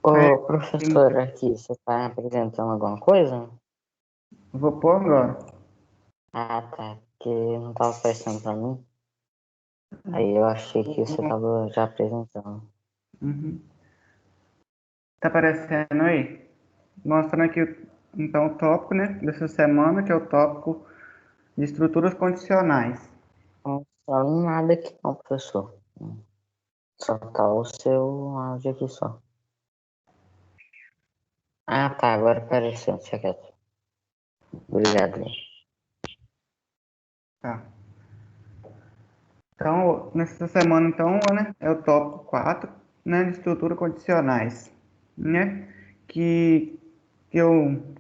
Ô, Sim, professor, aqui, você está apresentando alguma coisa? vou pôr agora. Ah, tá, porque não estava prestando para mim. Aí eu achei que você Vou- estava já apresentando. Uhum. Tá aparecendo aí? Mostrando aqui, então, o tópico, né, dessa semana, que é o tópico de estruturas condicionais. Não falo nada aqui não, professor. Só tá o seu áudio aqui só. Ah, tá, agora apareceu, deixa quieto. Obrigado, hein. Tá. Então, nessa semana, então, né, é o tópico 4, né, de estruturas condicionais, né, que, que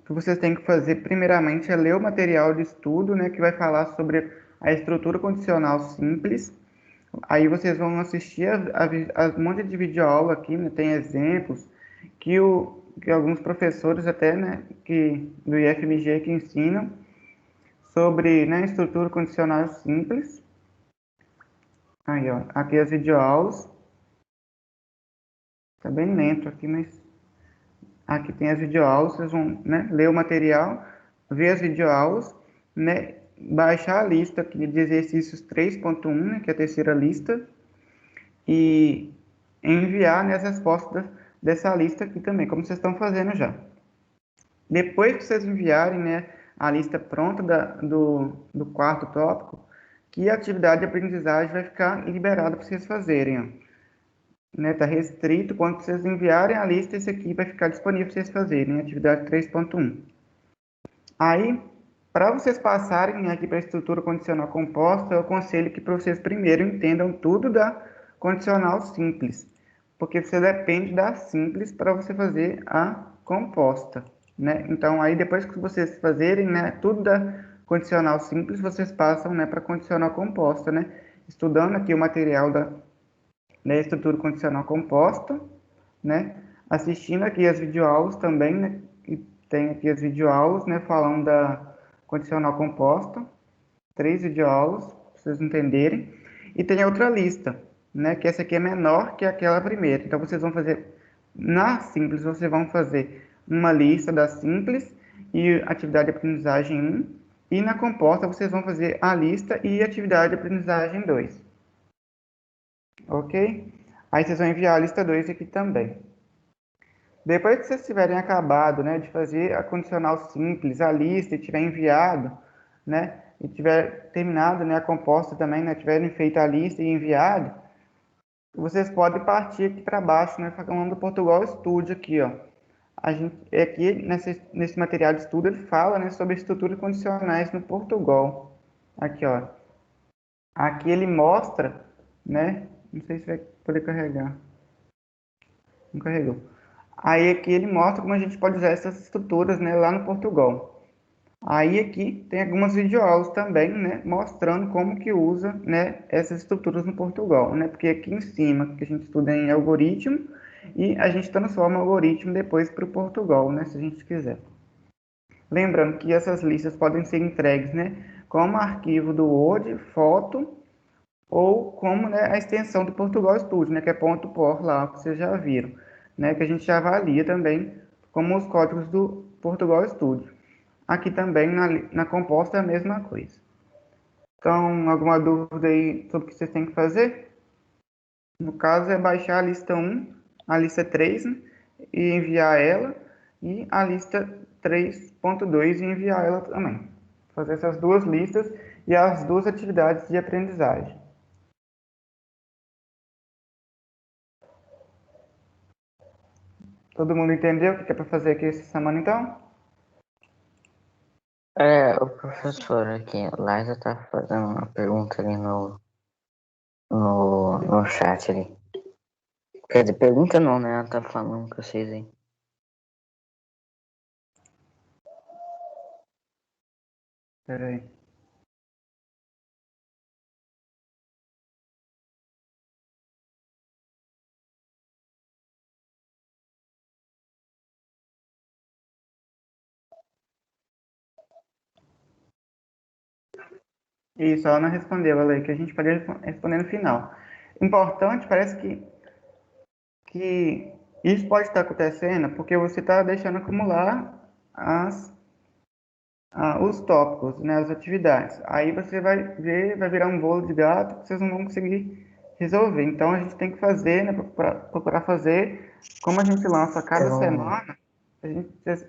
vocês têm que fazer, primeiramente, é ler o material de estudo, né, que vai falar sobre a estrutura condicional simples. Aí vocês vão assistir a um monte de videoaula aqui, né, tem exemplos que alguns professores até, né, que do IFMG que ensinam sobre, né, estrutura condicional simples. Aí, ó, aqui as videoaulas. Tá bem lento aqui, mas aqui tem as videoaulas, vocês vão, né, ler o material, ver as videoaulas, né, baixar a lista aqui de exercícios 3.1, né, que é a terceira lista, e enviar, né, as respostas dessa lista aqui também, como vocês estão fazendo já. Depois que vocês enviarem, né, a lista pronta do quarto tópico, que a atividade de aprendizagem vai ficar liberada para vocês fazerem, ó. Né, tá restrito, quando vocês enviarem a lista, esse aqui vai ficar disponível para vocês fazerem, atividade 3.1. Aí, para vocês passarem aqui para a estrutura condicional composta, eu aconselho que para vocês primeiro entendam tudo da condicional simples, porque você depende da simples para você fazer a composta, né? Então, aí depois que vocês fazerem, né, tudo da condicional simples, vocês passam, né, para condicional composta, né? Estudando aqui o material da estrutura condicional composta, né? Assistindo aqui as videoaulas também, né? E tem aqui as videoaulas, né? Falando da condicional composta, 3 videoaulas, para vocês entenderem. E tem outra lista, né? Que essa aqui é menor que aquela primeira. Então, vocês vão fazer, na simples, vocês vão fazer uma lista da simples e atividade de aprendizagem 1. E na composta, vocês vão fazer a lista e atividade de aprendizagem 2. Ok? Aí vocês vão enviar a lista 2 aqui também. Depois que vocês tiverem acabado, né, de fazer a condicional simples, a lista, e tiver enviado, né, e tiver terminado, né, a composta também, né, tiverem feito a lista e enviado, vocês podem partir aqui para baixo, né, falando do Portugal Studio aqui, ó. A gente, aqui nesse material de estudo ele fala, né, sobre estruturas condicionais no Portugal. Aqui, ó. Aqui ele mostra, né, não sei se vai poder carregar. Não carregou. Aí aqui ele mostra como a gente pode usar essas estruturas, né, lá no Portugal. Aí aqui tem algumas videoaulas também, né, mostrando como que usa, né, essas estruturas no Portugal, né, porque aqui em cima que a gente estuda em algoritmo e a gente transforma o algoritmo depois para o Portugal, né, se a gente quiser. Lembrando que essas listas podem ser entregues, né, como arquivo do Word, foto ou como, né, a extensão do Portugal Studio, né, que é .por lá, que vocês já viram, né, que a gente já avalia também como os códigos do Portugal Studio. Aqui também na composta é a mesma coisa. Então, alguma dúvida aí sobre o que vocês têm que fazer? No caso, é baixar a lista 1, a lista 3, né, e enviar ela, e a lista 3.2 e enviar ela também. Fazer essas duas listas e as duas atividades de aprendizagem. Todo mundo entendeu o que é para fazer aqui essa semana, então? O professor aqui, Liza tá fazendo uma pergunta ali no chat ali. Quer dizer, pergunta não, né? Ela tá falando com vocês aí. Espera aí. Isso, ela não respondeu, ela aí, que a gente pode responder no final. Importante, parece que Isso pode estar acontecendo porque você está deixando acumular os tópicos, né, as atividades. Aí você vai ver, vai virar um bolo de gato que vocês não vão conseguir resolver. Então a gente tem que fazer, né, procurar fazer, como a gente lança cada Eu, semana,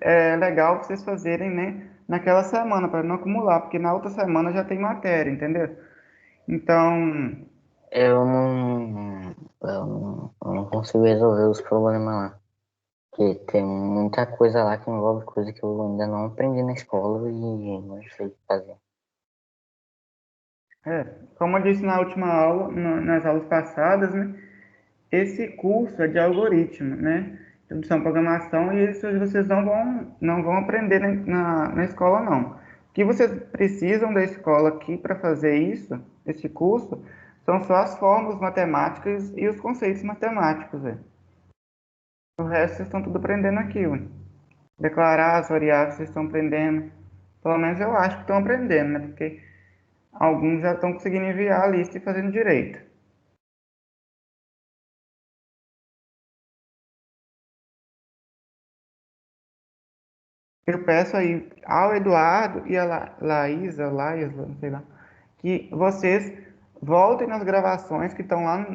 é legal vocês fazerem, né, naquela semana, para não acumular, porque na outra semana já tem matéria, entendeu? Então, eu não consigo resolver os problemas lá. Porque tem muita coisa lá que envolve coisa que eu ainda não aprendi na escola e não sei o que fazer. como eu disse na última aula, nas aulas passadas, né, esse curso é de algoritmo, né? Introdução à programação, e isso vocês não vão aprender na escola, não. O que vocês precisam da escola aqui para fazer isso, esse curso, são só as fórmulas matemáticas e os conceitos matemáticos, velho. O resto vocês estão tudo aprendendo aqui, ué. Declarar as variáveis vocês estão aprendendo. Pelo menos eu acho que estão aprendendo, né? Porque alguns já estão conseguindo enviar a lista e fazendo direito. Eu peço aí ao Eduardo e a Laísa, não sei lá, que vocês voltem nas gravações que estão lá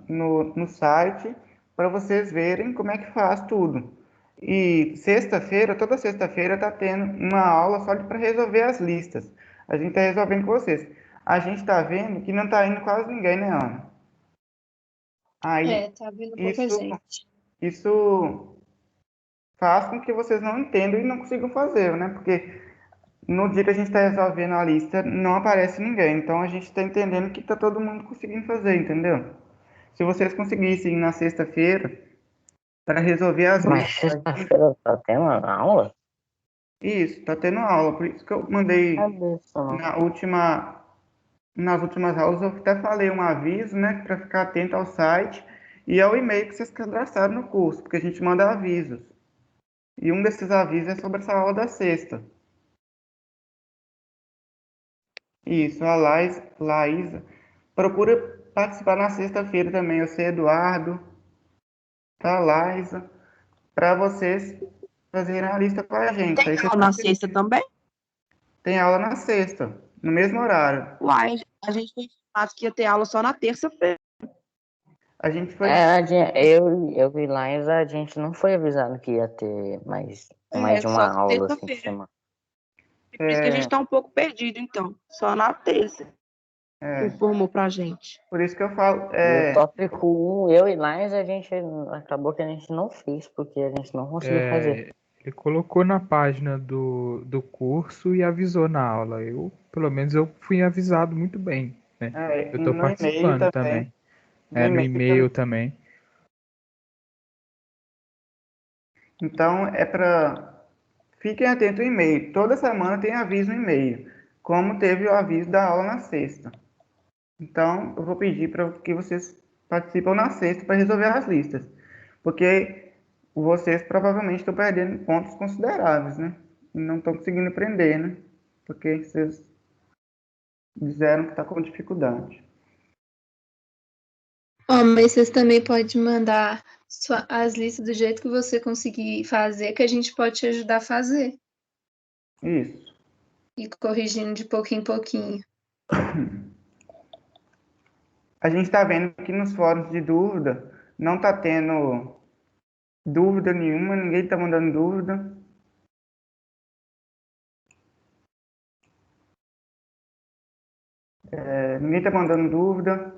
no site para vocês verem como é que faz tudo. E sexta-feira, toda sexta-feira, está tendo uma aula só para resolver as listas. A gente está resolvendo com vocês. A gente está vendo que não está indo quase ninguém, né, Ana? Aí, Tá vindo pouca isso, gente. isso faz com que vocês não entendam e não consigam fazer, né? Porque no dia que a gente está resolvendo a lista, não aparece ninguém. Então a gente está entendendo que está todo mundo conseguindo fazer, entendeu? Se vocês conseguissem ir na sexta-feira para resolver as Mas listas. sexta-feira tá tendo aula? Isso, está tendo aula. Por isso que eu mandei Cadê isso não? na última, nas últimas aulas, eu até falei um aviso, né, para ficar atento ao site e ao e-mail que vocês cadastraram no curso, porque a gente manda avisos. E um desses avisos é sobre essa aula da sexta. Isso, a Laísa. Procura participar na sexta-feira também. Eu sei, Eduardo, tá, Laísa, para vocês fazerem a lista com a gente. Tem Aí vocês aula na sexta participam. também? Tem aula na sexta, no mesmo horário. Uai, a gente foi informado que ia ter aula só na terça-feira. A gente foi. É, eu e Lions, a gente não foi avisado que ia ter mais de uma Só aula assim por terça-feira. semana. Por isso que a gente tá um pouco perdido, então. Só na terça. É, Informou pra gente. por isso que eu falo. E o tópico 1, eu e Lions, a gente acabou que a gente não fez, porque a gente não conseguiu fazer. Ele colocou na página do curso e avisou na aula. Pelo menos, eu fui avisado muito bem, né? Eu estou No e-mail participando também. também. No No e-mail e-mail também. Então, é para. Fiquem atentos ao e-mail. Toda semana tem aviso no e-mail, como teve o aviso da aula na sexta. Então, eu vou pedir para que vocês participem na sexta para resolver as listas, porque vocês provavelmente estão perdendo pontos consideráveis, né? E não estão conseguindo aprender, né? Porque vocês disseram que está com dificuldade. Mas vocês também podem mandar as listas do jeito que você conseguir fazer, que a gente pode te ajudar a fazer. Isso. E corrigindo de pouquinho em pouquinho. A gente está vendo que nos fóruns de dúvida não está tendo dúvida nenhuma, ninguém está mandando dúvida. Ninguém está mandando dúvida.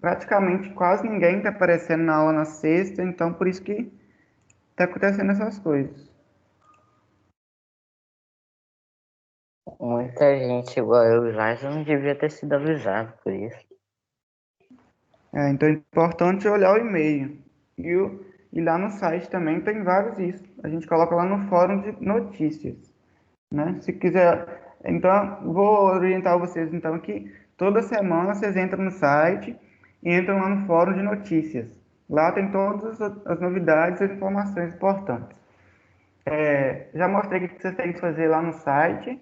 Praticamente quase ninguém está aparecendo na aula na sexta, então por isso que está acontecendo essas coisas. Muita gente igual eu e Lions não devia ter sido avisado por isso. Então é importante olhar o e-mail. E lá no site também tem vários isso. A gente coloca lá no fórum de notícias, né? Se quiser, então vou orientar vocês então que toda semana vocês entram no site e entram lá no fórum de notícias. Lá tem todas as novidades e as informações importantes. Já mostrei o que vocês têm que fazer lá no site,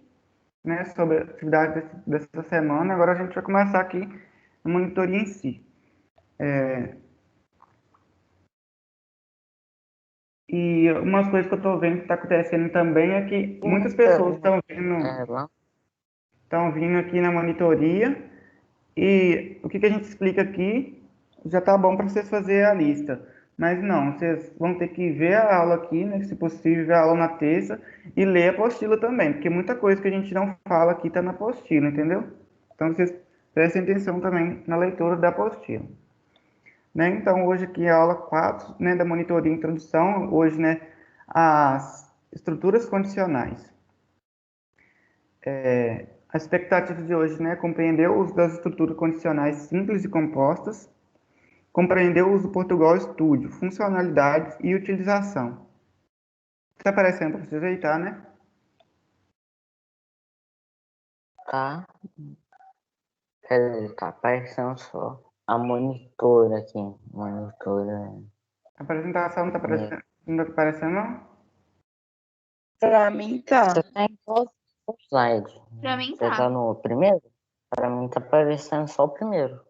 né, sobre a atividade dessa semana. Agora a gente vai começar aqui a monitoria em si. E umas coisas que eu estou vendo que está acontecendo também é que muitas pessoas estão vindo aqui na monitoria e o que a gente explica aqui já está bom para vocês fazerem a lista. Mas não, vocês vão ter que ver a aula aqui, né? Se possível, ver a aula na terça e ler a apostila também, porque muita coisa que a gente não fala aqui está na apostila, entendeu? Então vocês prestem atenção também na leitura da apostila. Né? Então, hoje aqui é a aula 4, né, da monitoria e introdução, hoje, né, as estruturas condicionais. A expectativa de hoje, né, compreender o uso das estruturas condicionais simples e compostas, compreender o uso do Portugal Studio, funcionalidades e utilização. Está aparecendo para vocês aí, tá, né? Tá. Quer dizer, tá aparecendo só a monitora aqui. Monitora. A apresentação não está aparecendo, não? Tá aparecendo, não? Pra mim tá. Você tá em qual slide? Pra mim Você tá no primeiro? Pra mim tá aparecendo só o primeiro.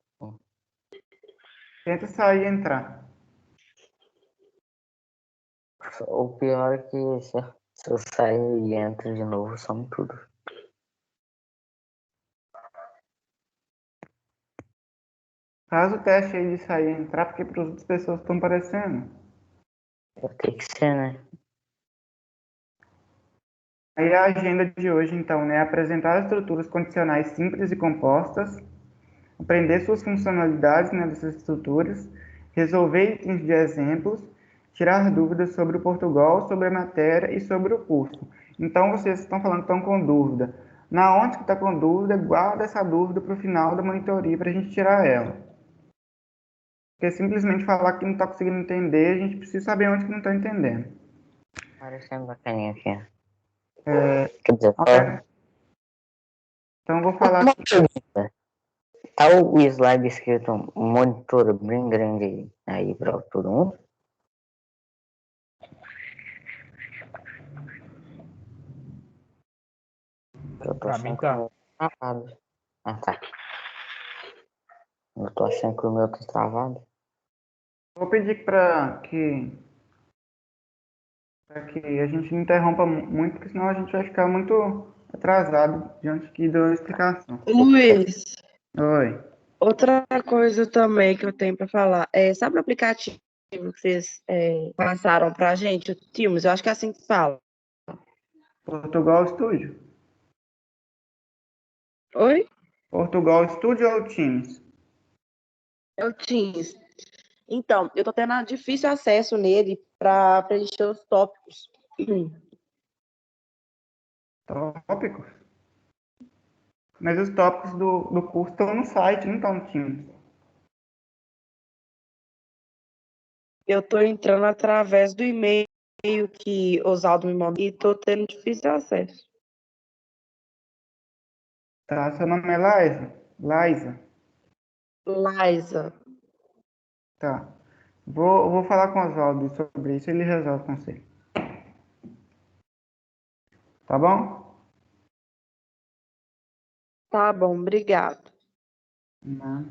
Tenta sair e entrar. O pior é que se eu sair e entro de novo, some tudo. Faz o teste aí de sair e entrar, porque para as outras pessoas estão aparecendo. Vai ter que ser, né? Aí a agenda de hoje, então, né, é apresentar as estruturas condicionais simples e compostas, aprender suas funcionalidades, né, dessas estruturas, resolver itens de exemplos, tirar dúvidas sobre o Portugal, sobre a matéria e sobre o curso. Então, vocês estão falando que estão com dúvida. Na onde que está com dúvida, guarda essa dúvida para o final da monitoria para a gente tirar ela. Porque simplesmente falar que não está conseguindo entender, a gente precisa saber onde que não está entendendo. Aparecendo bacaninha aqui. Quer dizer, então eu vou falar aqui. Tá o slide escrito monitor bem grande aí pra todo mundo? Eu tô Pra achando mim que tá. o meu tá travado. Ah, tá. Eu tô achando que o meu tá travado. Vou pedir para que a gente não interrompa muito, porque senão a gente vai ficar muito atrasado diante aqui da explicação. Luiz, Oi. outra coisa também que eu tenho para falar é, sabe o aplicativo que vocês passaram pra gente, o Teams? Eu acho que é assim que fala. Portugal Studio. Oi? Portugal Studio ou Teams? É o Teams. Então, eu tô tendo difícil acesso nele para preencher os tópicos. Tópicos? Mas os tópicos do curso estão no site, não estão no Teams. Eu tô entrando através do e-mail que Oswaldo me mandou e tô tendo difícil acesso. Tá, seu nome é Laisa? Laisa. Liza. Tá. Vou falar com o Oswaldo sobre isso, ele resolve com você. Tá bom? Tá bom, obrigado. Não.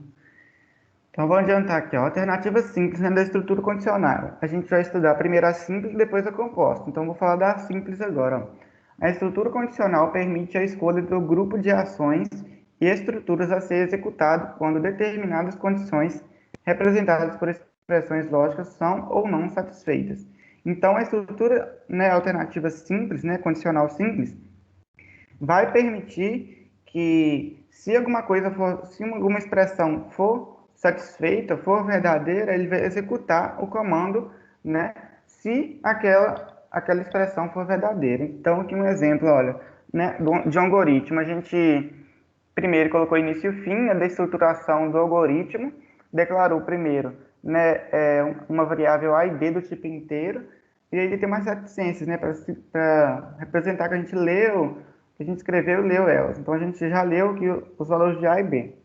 Então, vamos adiantar aqui, ó. Alternativa simples, né, da estrutura condicional. A gente vai estudar primeiro a simples e depois a composta. Então, vou falar da simples agora, ó. A estrutura condicional permite a escolha do grupo de ações e estruturas a ser executado quando determinadas condições representadas por expressões lógicas são ou não satisfeitas. Então, a estrutura, né, alternativa simples, né, condicional simples, vai permitir que se alguma coisa for, se alguma expressão for satisfeita, for verdadeira, ele vai executar o comando, né, se aquela expressão for verdadeira. Então, aqui um exemplo, olha, né, de um algoritmo. A gente primeiro colocou início e fim, né, da estruturação do algoritmo, declarou primeiro, né, uma variável A e B do tipo inteiro, e aí ele tem umas reticências, né, para representar que a gente leu, que a gente escreveu e leu elas. Então, a gente já leu aqui os valores de A e B.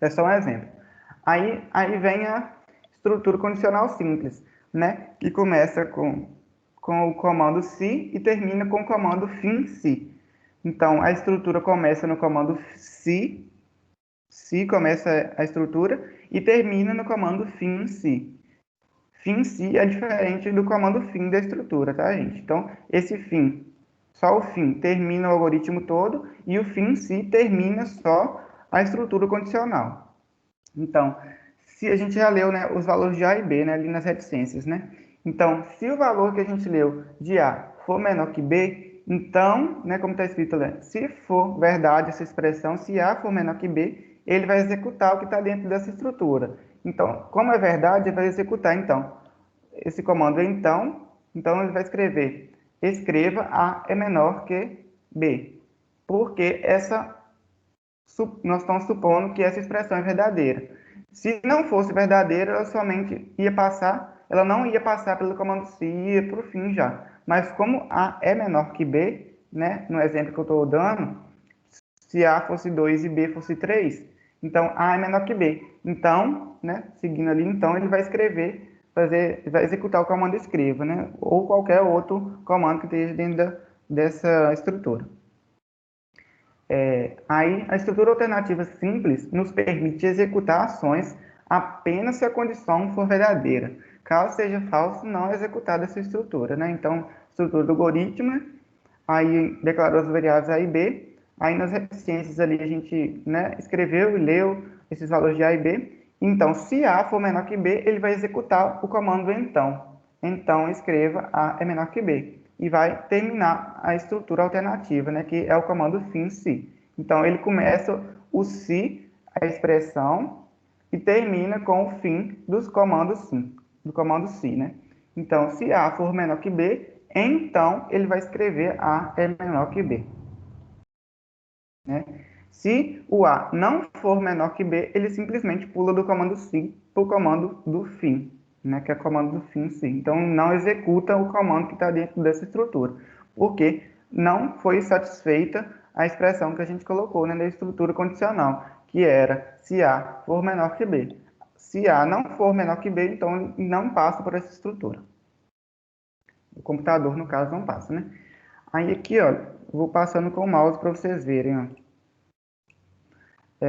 É só um exemplo. Aí vem a estrutura condicional simples, né, que começa com o comando se e termina com o comando fim se. Então, a estrutura começa no comando se começa a estrutura, e termina no comando fim se. fim se é diferente do comando fim da estrutura, tá, gente? Então, esse fim, só o fim termina o algoritmo todo e o fim se termina só a estrutura condicional. Então, se a gente já leu, né, os valores de A e B, né, ali nas reticências, né? Então, se o valor que a gente leu de A for menor que B, então, né, como está escrito ali, se for verdade essa expressão, se A for menor que B, ele vai executar o que está dentro dessa estrutura. Então, como é verdade, ele vai executar, então, esse comando então ele vai escrever, escreva A é menor que B, porque nós estamos supondo que essa expressão é verdadeira. Se não fosse verdadeira, ela não ia passar pelo comando se e ia para o fim já. Mas como A é menor que B, né, no exemplo que eu estou dando, se A fosse 2 e B fosse 3, então A é menor que B. Então, né, seguindo ali, então ele vai vai executar o comando escreva, né, ou qualquer outro comando que esteja dentro dessa estrutura. Aí, a estrutura alternativa simples nos permite executar ações apenas se a condição for verdadeira. Caso seja falso, não é executada essa estrutura, né? Então, estrutura do algoritmo, aí declarou as variáveis A e B, aí nas reticências ali a gente, né, escreveu e leu esses valores de A e B. Então, se A for menor que B, ele vai executar o comando então. Então, escreva A é menor que B. E vai terminar a estrutura alternativa, né, que é o comando fim se. Então, ele começa o se, a expressão, e termina com o fim dos comandos sim, do comando se, né? Então, se A for menor que B, então ele vai escrever A é menor que B. Né? Se o A não for menor que B, ele simplesmente pula do comando sim para o comando do fim, né? Que é o comando do fim sim. Então, não executa o comando que está dentro dessa estrutura, porque não foi satisfeita a expressão que a gente colocou, né, na estrutura condicional, que era se A for menor que B. Se A não for menor que B, então não passa por essa estrutura. O computador, no caso, não passa, né? Aí aqui, ó, vou passando com o mouse para vocês verem, ó.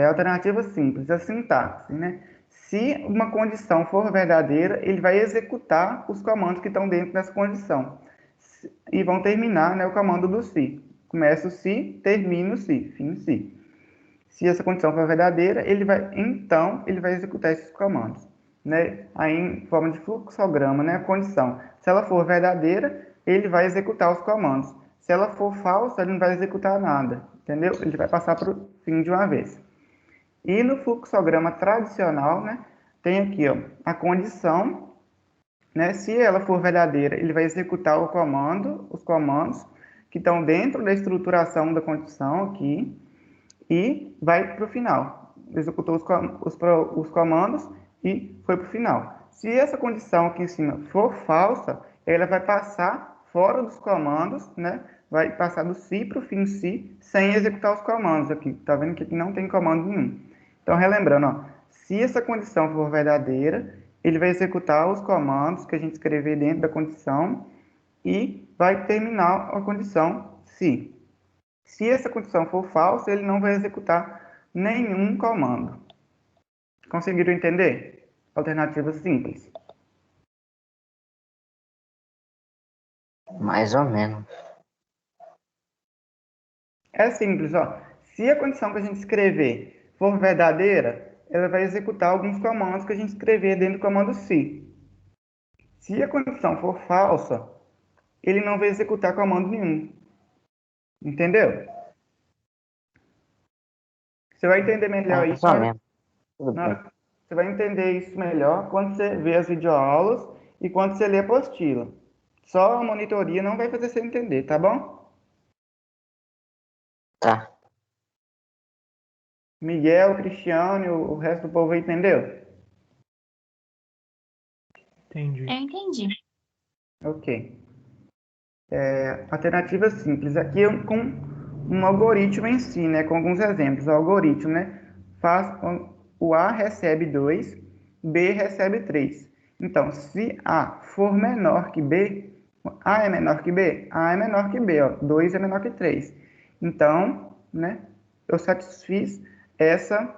Alternativa simples, a sintaxe, né? Se uma condição for verdadeira, ele vai executar os comandos que estão dentro dessa condição. E vão terminar, né, o comando do se. Começa o se, termina o se, fim se. Se essa condição for verdadeira, ele vai executar esses comandos, né? Aí em forma de fluxograma, né, a condição. Se ela for verdadeira, ele vai executar os comandos. Se ela for falsa, ele não vai executar nada, entendeu? Ele vai passar para o fim de uma vez. E no fluxograma tradicional, né, tem aqui, ó, a condição, né? Se ela for verdadeira, ele vai executar os comandos que estão dentro da estruturação da condição aqui, e vai para o final. Executou os comandos e foi para o final. Se essa condição aqui em cima for falsa, ela vai passar fora dos comandos, né? Vai passar do se para o fim se, sem executar os comandos aqui. Tá vendo que aqui não tem comando nenhum. Então, relembrando, ó, se essa condição for verdadeira, ele vai executar os comandos que a gente escrever dentro da condição e vai terminar a condição se. Se essa condição for falsa, ele não vai executar nenhum comando. Conseguiram entender? Alternativa simples. Mais ou menos. É simples, ó. Se a condição que a gente escrever for verdadeira, ela vai executar alguns comandos que a gente escrever dentro do comando se. Se a condição for falsa, ele não vai executar comando nenhum. Entendeu? Você vai entender melhor Mais isso. ou menos. Tudo bem. Você vai entender isso melhor quando você vê as videoaulas e quando você lê a apostila. Só a monitoria não vai fazer você entender, tá bom? Tá. Miguel, Cristiano e o resto do povo aí entendeu? Entendi. Eu entendi. Ok. Alternativa simples. Aqui é com um algoritmo em si, né? Com alguns exemplos. O algoritmo, né? O A recebe 2, B recebe 3. Então, se A for menor que B, A é menor que B? A é menor que B, ó. 2 é menor que 3. Então, né? Eu satisfiz essa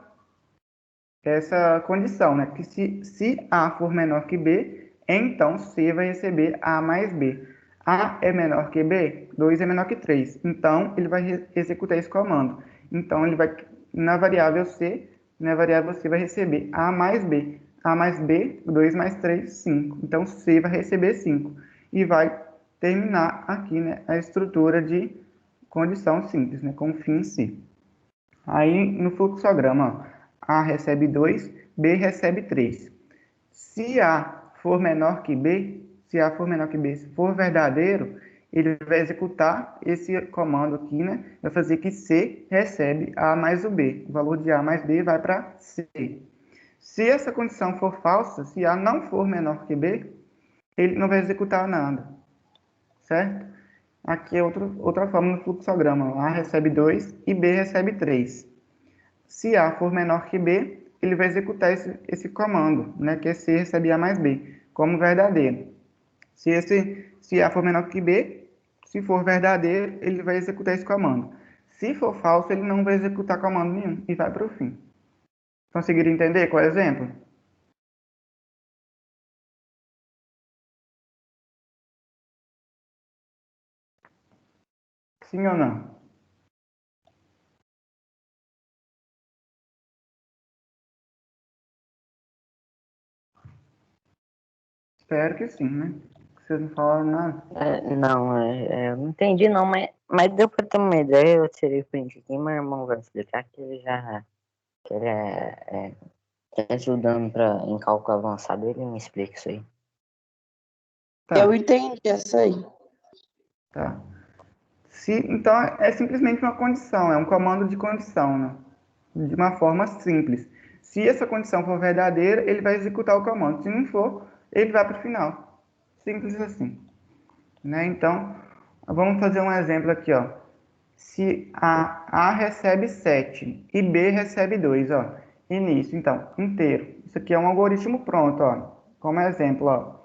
condição, né? Que se A for menor que B, então C vai receber A mais B. A é menor que B, 2 é menor que 3. Então, ele vai executar esse comando. Então, ele vai, na variável C vai receber A mais B. A mais B, 2 mais 3, 5. Então, C vai receber 5. E vai terminar aqui, né, a estrutura de condição simples, né, com fim C. Aí, no fluxograma, ó, A recebe 2, B recebe 3. Se A for menor que B, se for verdadeiro, ele vai executar esse comando aqui, né? Vai fazer que C recebe A mais o B. O valor de A mais B vai para C. Se essa condição for falsa, se A não for menor que B, ele não vai executar nada, certo? Aqui é outra forma no fluxograma. A recebe 2 e B recebe 3. Se A for menor que B, ele vai executar esse comando, né, que é C recebe A mais B, como verdadeiro. Se A for menor que B, se for verdadeiro, ele vai executar esse comando. Se for falso, ele não vai executar comando nenhum e vai para o fim. Conseguiram entender qual é o exemplo? Sim ou não? Espero que sim, né? Vocês não falaram nada. Não, eu não entendi não, mas deu pra ter uma ideia. Eu tirei o print aqui, meu irmão vai explicar que ele tá ajudando em cálculo avançado, ele me explica isso aí. Tá, Eu entendi essa aí. tá. Então, é simplesmente uma condição, é um comando de condição, né? De uma forma simples. Se essa condição for verdadeira, ele vai executar o comando. Se não for, ele vai para o final. Simples assim. Né? Então, vamos fazer um exemplo aqui, ó. Se A recebe 7 e B recebe 2, ó. Início, então, inteiro. Isso aqui é um algoritmo pronto, ó. Como exemplo, ó.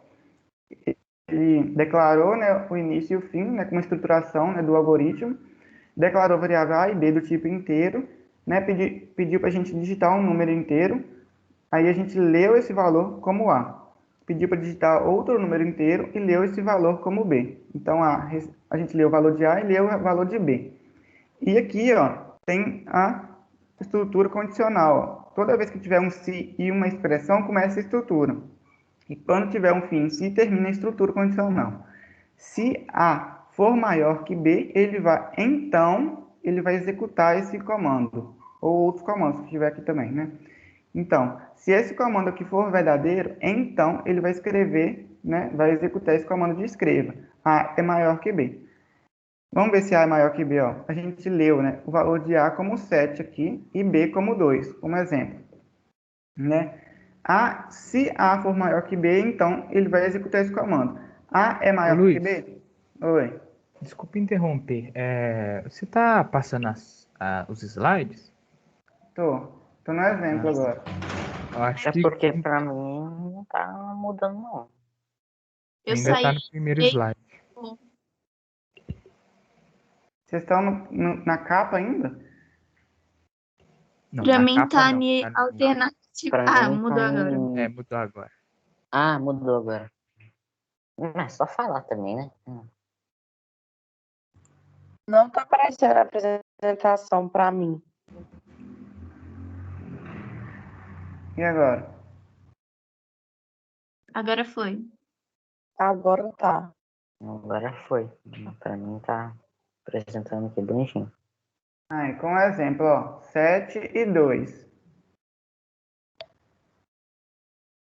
Ele declarou, né, o início e o fim, né, com uma estruturação, né, do algoritmo. Declarou variável A e B do tipo inteiro, né, pediu para a gente digitar um número inteiro. Aí a gente leu esse valor como A. Pediu para digitar outro número inteiro e leu esse valor como B. Então, a gente leu o valor de A e leu o valor de B. E aqui, ó, tem a estrutura condicional. Ó. Toda vez que tiver um se e uma expressão, começa a estrutura. E quando tiver um fim em si, termina a estrutura condicional. Se A for maior que B, então, ele vai executar esse comando. Ou outros comandos que tiver aqui também, né? Então, se esse comando aqui for verdadeiro, então ele vai escrever, né? Vai executar esse comando de escreva. A é maior que B. Vamos ver se A é maior que B, ó. A gente leu, né, o valor de A como 7 aqui e B como 2, como exemplo, né? Se A for maior que B, então ele vai executar esse comando. A é Ô, maior que Luiz, B? Oi. desculpa interromper. Você tá passando os slides? Tô no exemplo agora. Eu acho É que porque pra mim não tá mudando não. Eu ainda tá saí. no primeiro slide. Vocês estão na capa ainda? Não, Pra na mim capa tá não. em Tá no início. alternativo. Pra Ah, mim mudou tá agora. Mudou agora. Ah, mudou agora. Mas só falar também, né? Não tá aparecendo a apresentação para mim. E agora? Agora foi. Agora tá. Agora foi. Pra mim tá apresentando aqui bonitinho. Aí, com exemplo, ó, 7 e 2.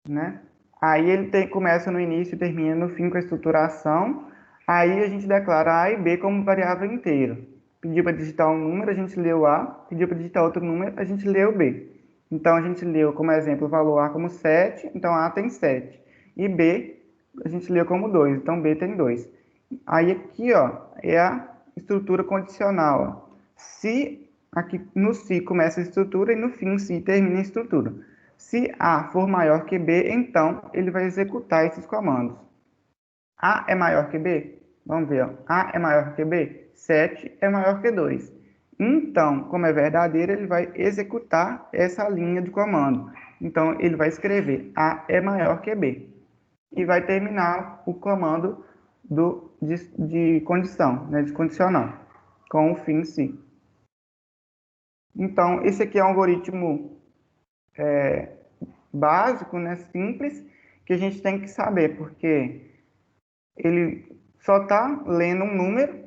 Né? Aí ele começa no início e termina no fim com a estruturação. Aí a gente declara A e B como variável inteira. Pediu para digitar um número, a gente leu A. Pediu para digitar outro número, a gente leu B. Então a gente leu como exemplo o valor A como 7, então A tem 7. E B a gente leu como 2, então B tem 2. Aí aqui, ó, é a estrutura condicional. Ó. Se aqui no se começa a estrutura e no fim se termina a estrutura. Se A for maior que B, então ele vai executar esses comandos. A é maior que B? Vamos ver. Ó. A é maior que B? 7 é maior que 2. Então, como é verdadeiro, ele vai executar essa linha de comando. Então, ele vai escrever A é maior que B. e vai terminar o comando de condição, né, de condicional, com o fim si. Então, esse aqui é um algoritmo básico, né, simples, que a gente tem que saber, porque ele só está lendo um número,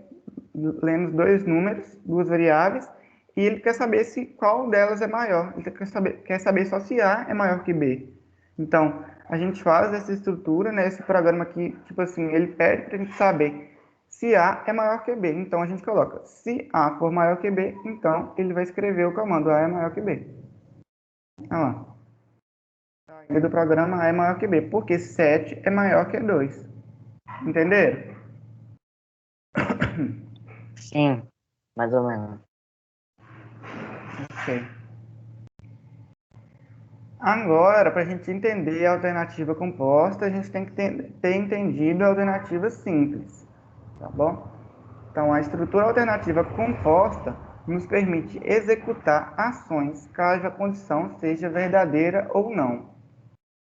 lendo dois números, duas variáveis, e ele quer saber se qual delas é maior. Ele quer saber só se A é maior que B. Então, a gente faz essa estrutura, né, esse programa aqui, tipo assim, ele pede para a gente saber se A é maior que B. Então, a gente coloca, se A for maior que B, então ele vai escrever o comando A é maior que B. Olha lá. A saída do programa A é maior que B, porque 7 é maior que 2. Entenderam? Sim, mais ou menos. Ok. Agora, para a gente entender a alternativa composta, a gente tem que ter entendido a alternativa simples, tá bom? Então, a estrutura alternativa composta nos permite executar ações caso a condição seja verdadeira ou não,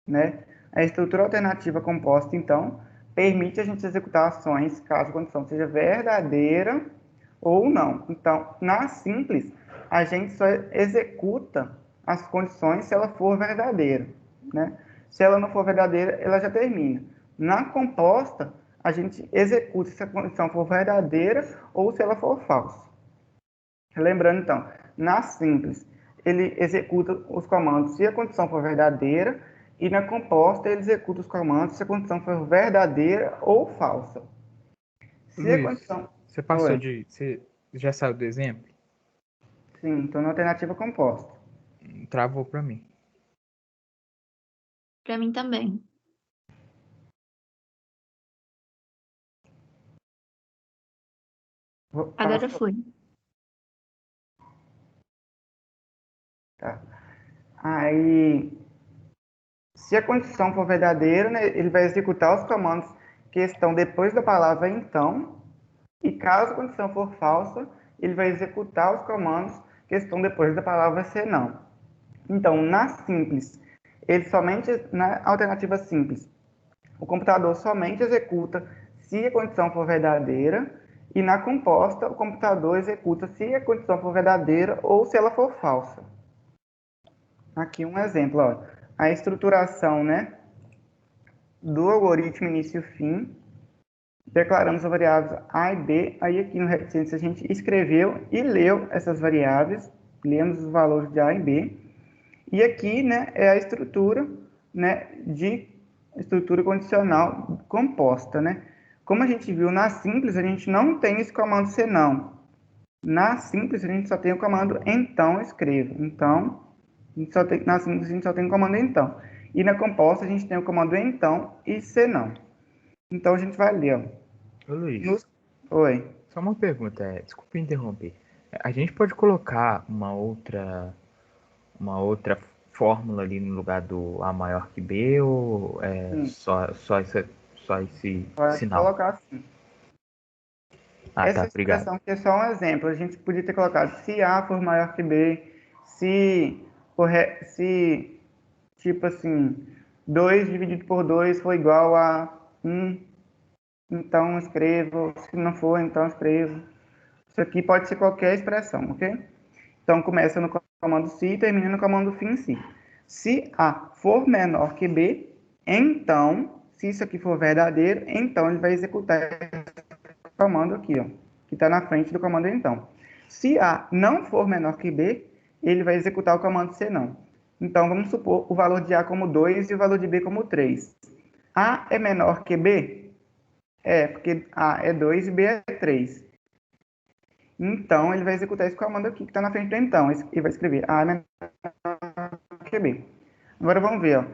né? A estrutura alternativa composta, então, permite a gente executar ações caso a condição seja verdadeira ou não. Então, na simples, a gente só executa as condições se ela for verdadeira, né? Se ela não for verdadeira, ela já termina. Na composta, a gente executa se a condição for verdadeira ou se ela for falsa. Lembrando, então, na simples, ele executa os comandos se a condição for verdadeira, e na composta ele executa os comandos se a condição for verdadeira ou falsa. Se a Luiz, condição... você passou Oi. de. Você já saiu do exemplo? Sim, estou na alternativa composta. Travou para mim. Para mim também. Agora Passou. foi. Tá. Aí, se a condição for verdadeira, né, ele vai executar os comandos que estão depois da palavra então, e caso a condição for falsa, ele vai executar os comandos que estão depois da palavra senão. Então, na simples, na alternativa simples, o computador somente executa se a condição for verdadeira, e na composta, o computador executa se a condição for verdadeira ou se ela for falsa. Aqui um exemplo, ó. A estruturação, né, do algoritmo início-fim. Declaramos as variáveis A e B. Aí aqui no reticência a gente escreveu e leu essas variáveis. Lemos os valores de A e B. E aqui, né, é a estrutura, né, de estrutura condicional composta, né? Como a gente viu na simples, a gente não tem esse comando senão. Na simples, a gente só tem o comando então escreva. Então, na simples, a gente só tem o comando então. E na composta, a gente tem o comando então e senão. Então, a gente vai ler, ó. Ô, Luiz, Oi. só uma pergunta, desculpa interromper. A gente pode colocar uma outra fórmula ali no lugar do A maior que B ou é Sim, só esse pode sinal? colocar assim. Ah, tá, Essa obrigado. expressão aqui é só um exemplo. A gente podia ter colocado se A for maior que B, se tipo assim, 2 dividido por 2 for igual a 1, então escrevo. Se não for, então escrevo. Isso aqui pode ser qualquer expressão, ok? Então, começa no comando se e termina no comando fim si. Se A for menor que B, então, se isso aqui for verdadeiro, então ele vai executar esse comando aqui, ó, que está na frente do comando então. Se A não for menor que B, ele vai executar o comando se não. Então, vamos supor o valor de A como 2 e o valor de B como 3. A é menor que B? É, porque A é 2 e B é 3. Então, ele vai executar esse comando aqui, que está na frente do então. E vai escrever A é menor que B. Agora, vamos ver. Ó.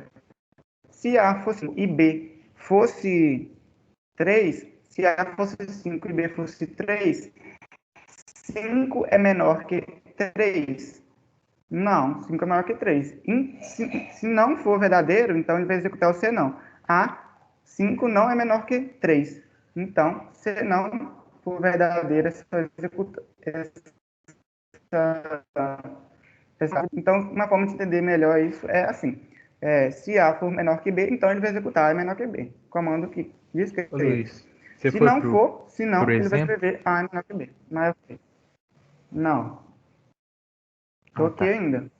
Se A fosse e B fosse 3, se A fosse 5 e B fosse 3, 5 é menor que 3? Não, 5 é maior que 3. Se não for verdadeiro, então ele vai executar o senão. A, 5 não é menor que 3. Então, se não for verdadeiro, é só executar então, uma forma de entender melhor isso é assim. Se A for menor que B, então ele vai executar A é menor que B. Comando que Ô, descreve. Luiz, você Se foi não pro for, se não, ele vai exemplo? escrever A é menor que B. Maior que B. Não. Tô Ah, aqui tá. ainda.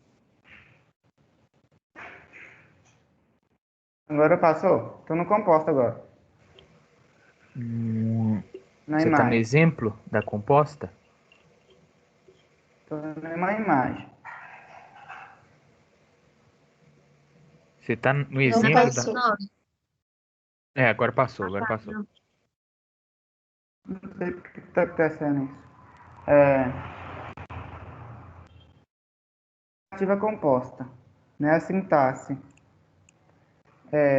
Agora passou? Tô no composto agora. Na Você tá no imagem. exemplo da composta? Tô na imagem. Você tá no Não exemplo da... passou. Agora passou, agora passou. Não sei por que tá acontecendo isso. É, ativa composta, né? A sintaxe.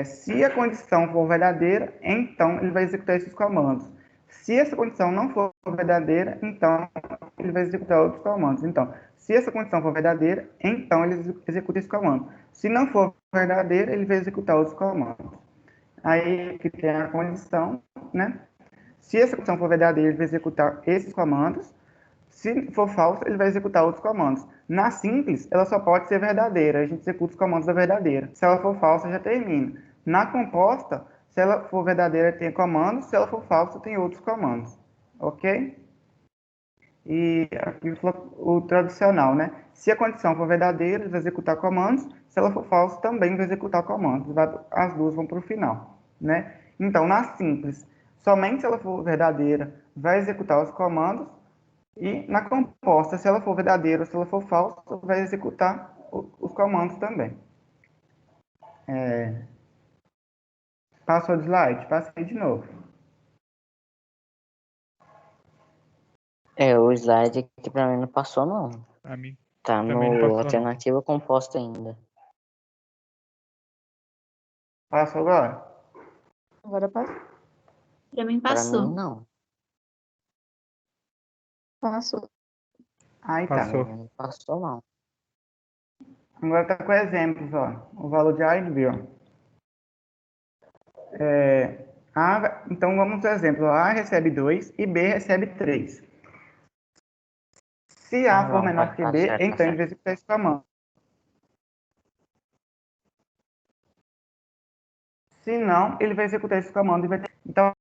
Se a condição for verdadeira, então ele vai executar esses comandos. Se essa condição não for verdadeira, então ele vai executar outros comandos. Então, se essa condição for verdadeira, então ele executa esse comando. Se não for verdadeira, ele vai executar outros comandos. Aí que tem a condição, né? Se essa condição for verdadeira, ele vai executar esses comandos. Se for falso, ele vai executar outros comandos. Na simples, ela só pode ser verdadeira. A gente executa os comandos da verdadeira. Se ela for falsa, já termina. Na composta, se ela for verdadeira, tem comandos. Se ela for falsa, tem outros comandos. Ok? E aqui o tradicional, né? Se a condição for verdadeira, ele vai executar comandos. Se ela for falsa, também vai executar comandos. As duas vão para o final, né? Então, na simples, somente se ela for verdadeira, vai executar os comandos. E na composta, se ela for verdadeira ou se ela for falsa, vai executar os comandos também. Passou de slide? Passei de novo. O slide aqui pra mim não passou, não. Pra mim Tá também não no passou, não. alternativa composta ainda. Passou agora? Agora passou. Pra mim Pra passou. mim, não. Passou. Aí Pra tá. Passou. mim não passou, não. Agora tá com exemplos, ó. O valor de A e de B, ó. Então vamos ao exemplo. A recebe 2 e B recebe 3. Se A for Não, menor que tá B, certo, tá então ele certo. vai executar esse comando. Se não, ele vai executar esse comando e vai ter... Então,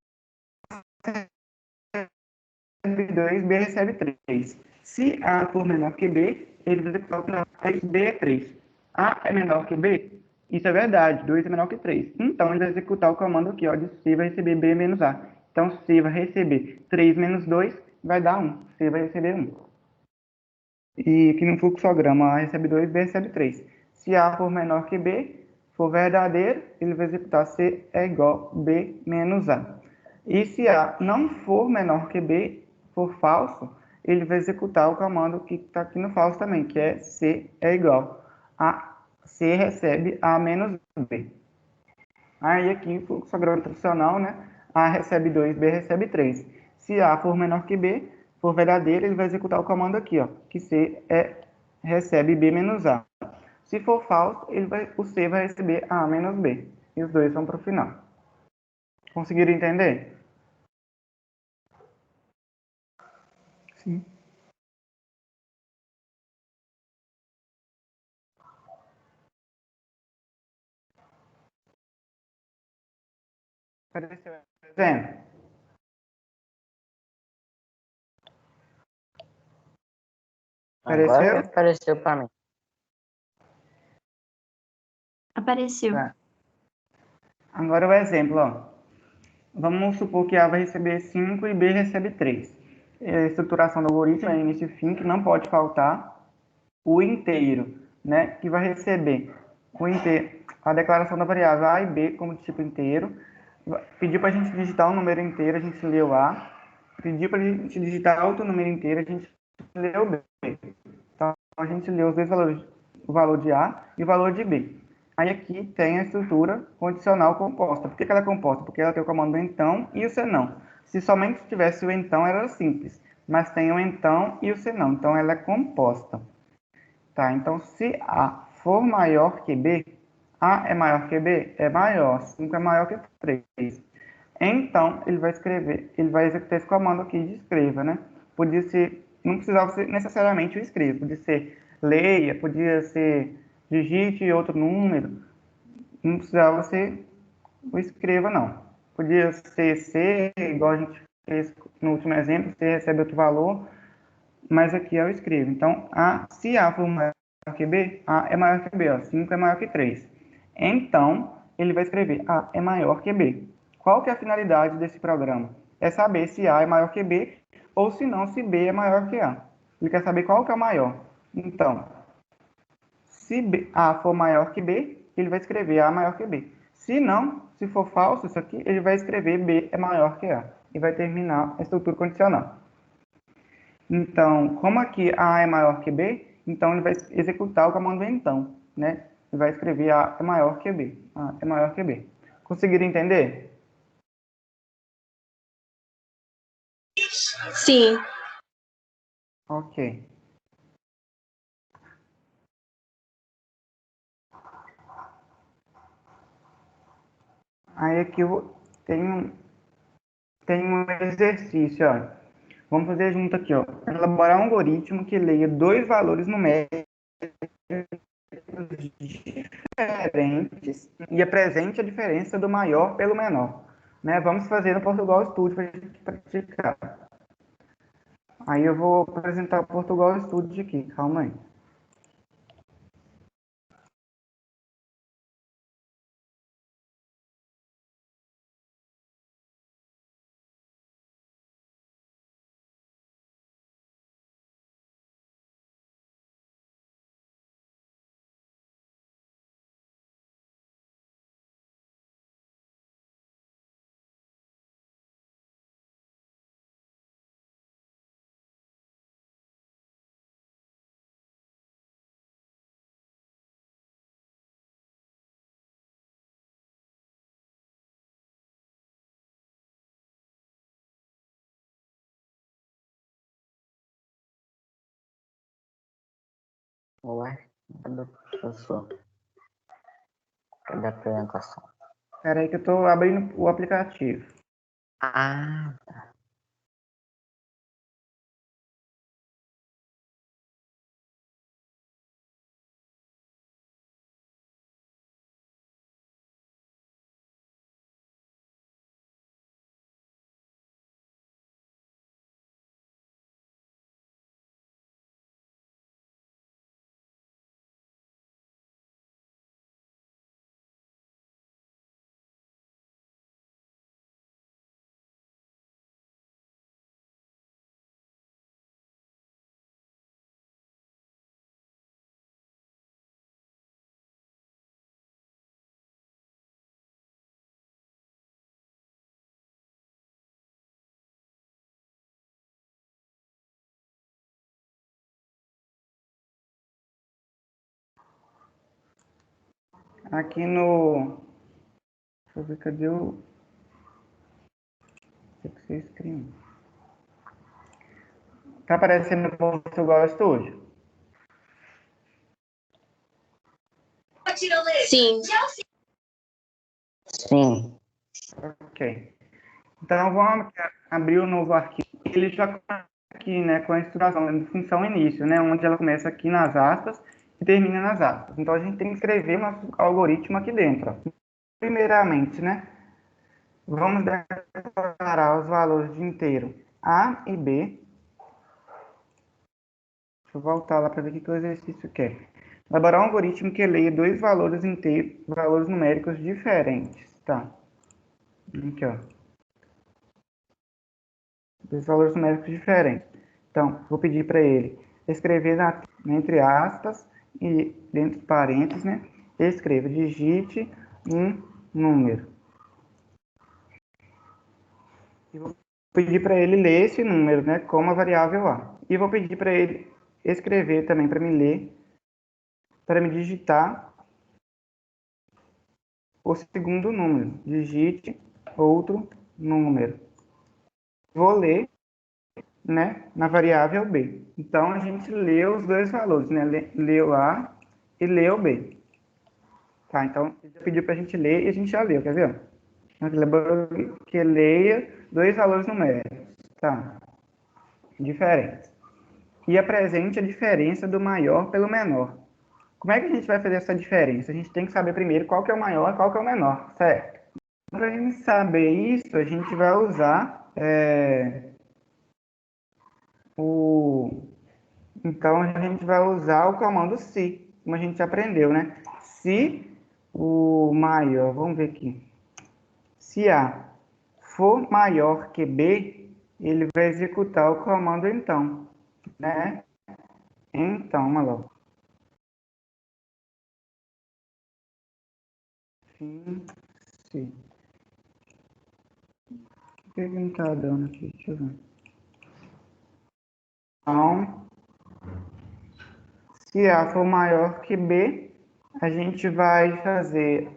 recebe 2, B recebe 3. Se A for menor que B, ele vai executar o comando. B é 3. A é menor que B? Isso é verdade, 2 é menor que 3. Então, ele vai executar o comando aqui, ó, de C vai receber B menos A. Então, C vai receber 3 menos 2, vai dar 1. C vai receber 1. E aqui no fluxograma, A recebe 2, B recebe 3. Se A for menor que B, for verdadeiro, ele vai executar C é igual a B menos A. E se A não for menor que B, for falso, ele vai executar o comando que está aqui no falso também, que é C é igual a C recebe A menos B. Aí aqui, fluxograma tradicional, né? A recebe 2, B recebe 3. Se A for menor que B, for verdadeiro, ele vai executar o comando aqui, ó, que recebe B menos A. Se for falso, o C vai receber A menos B. E os dois vão para o final. Conseguiram entender? Sim. Apareceu exemplo? Agora que Apareceu? apareceu pra mim. Apareceu. Tá. Agora o exemplo, ó. Vamos supor que A vai receber 5 e B recebe 3. A estruturação do algoritmo é início e fim, que não pode faltar o inteiro, né? Que vai receber o inteiro, a declaração da variável A e B como tipo inteiro. Pediu para a gente digitar um número inteiro, a gente leu A. Pediu para a gente digitar outro número inteiro, a gente leu B. Então, a gente leu os dois valores, o valor de A e o valor de B. Aí aqui tem a estrutura condicional composta. Por que ela é composta? Porque ela tem o comando então e o senão. Se somente tivesse o então, era simples. Mas tem o então e o senão. Então, ela é composta. Tá, então se A for maior que B, A é maior que B? É maior. 5 é maior que 3. Então, ele vai executar esse comando aqui de escreva, né? Podia ser, não precisava ser necessariamente o escreva, podia ser leia, podia ser digite outro número, não precisava ser o escreva, não. Podia ser C, igual a gente fez no último exemplo, você recebe outro valor, mas aqui é o escreva. Então, se A for maior que B, A é maior que B, ó, 5 é maior que 3. Então, ele vai escrever A é maior que B. Qual que é a finalidade desse programa? É saber se A é maior que B, ou se não, se B é maior que A. Ele quer saber qual que é o maior. Então, se A for maior que B, ele vai escrever A maior que B. Se não, se for falso isso aqui, ele vai escrever B é maior que A. E vai terminar a estrutura condicional. Então, como aqui A é maior que B, então ele vai executar o comando então, né? Ele vai escrever A é maior que B. A é maior que B. Conseguiram entender? Sim. Ok. Aí aqui tem um exercício, ó. Vamos fazer junto aqui, ó. Elaborar um algoritmo que leia dois valores numéricos diferentes e apresente a diferença do maior pelo menor. Né? Vamos fazer no Portugal Studio para a gente praticar. Aí eu vou apresentar o Portugal Studio aqui, calma aí. Ué, cadê o professor? Cadê a apresentação? Espera aí que eu estou abrindo o aplicativo. Ah, Aqui no... Deixa eu ver, cadê o... Tem que ser screen. Tá aparecendo no Portugal Studio? Sim. sim. Ok. Então vamos abrir o novo arquivo. Ele já começa aqui, né, com a estruturação de função início, né, onde ela começa aqui nas aspas e termina nas aspas. Então a gente tem que escrever nosso algoritmo aqui dentro. Ó. Primeiramente, né, vamos declarar os valores de inteiro A e B. Deixa eu voltar lá para ver o que o exercício quer. Elaborar um algoritmo que leia dois valores inteiros, valores numéricos diferentes. Tá. Aqui, ó. Dois valores numéricos diferentes. Então, vou pedir para ele escrever entre aspas e dentro de parênteses, né? Escreva, digite um número. E vou pedir para ele ler esse número, né? Como a variável A. E vou pedir para ele escrever também para me ler, para me digitar o segundo número. Digite outro número. Vou ler, né, na variável B. Então, a gente leu os dois valores, né? Leu A e leu B. Tá, então, ele pediu para a gente ler e a gente já leu, quer ver? Que leia dois valores numéricos, tá? Diferentes. E apresente a diferença do maior pelo menor. Como é que a gente vai fazer essa diferença? A gente tem que saber primeiro qual que é o maior e qual que é o menor, certo? Para a gente saber isso, a gente vai usar Então, a gente vai usar o comando se, como a gente aprendeu, né? Se o maior, vamos ver aqui. Se A for maior que B, ele vai executar o comando então, né? Então, olha lá. Sim, sim. Por que não tá dando aqui? Deixa eu ver. Então, se A for maior que B, a gente vai fazer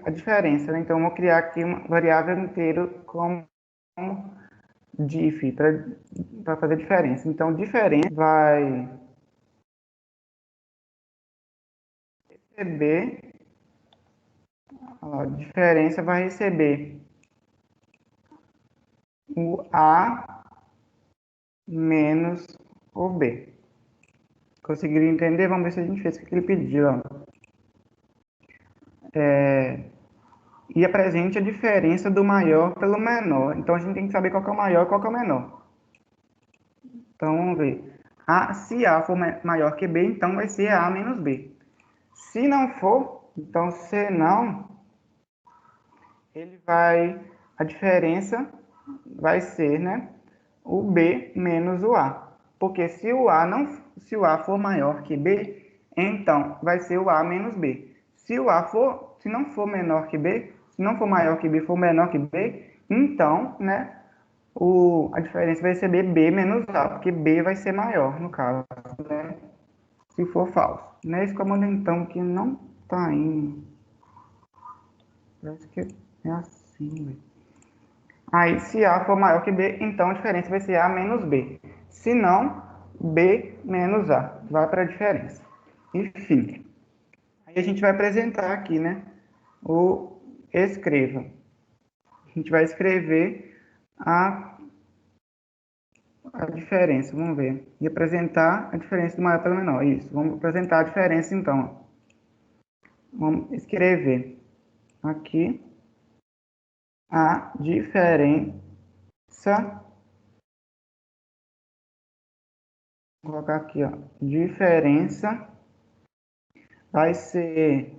a diferença, né? Então, eu vou criar aqui uma variável inteira como diff para fazer diferença. Então, diferença vai receber, a diferença vai receber o A menos o B. Conseguiram entender? Vamos ver se a gente fez o que ele pediu. Ó. E apresente a diferença do maior pelo menor. Então, a gente tem que saber qual que é o maior e qual que é o menor. Então, vamos ver. Se A for maior que B, então vai ser A menos B. Se não for, então se não, a diferença vai ser, né, o B menos o A. Porque se o A for maior que B, então vai ser o A menos B. Se não for menor que B, se não for maior que B, for menor que B, então, né, a diferença vai ser B menos A, porque B vai ser maior, no caso, né, se for falso. Né, esse comando, então, que não tá indo. Parece que é assim, velho. Aí, se A for maior que B, então a diferença vai ser A menos B. Se não, B menos A. Vai para a diferença. Enfim. Aí a gente vai apresentar aqui, né? O escreva. A gente vai escrever a diferença. Vamos ver. E apresentar a diferença do maior pelo menor. Isso. Vamos apresentar a diferença, então. Vamos escrever aqui a diferença. Vou colocar aqui, ó. Diferença vai ser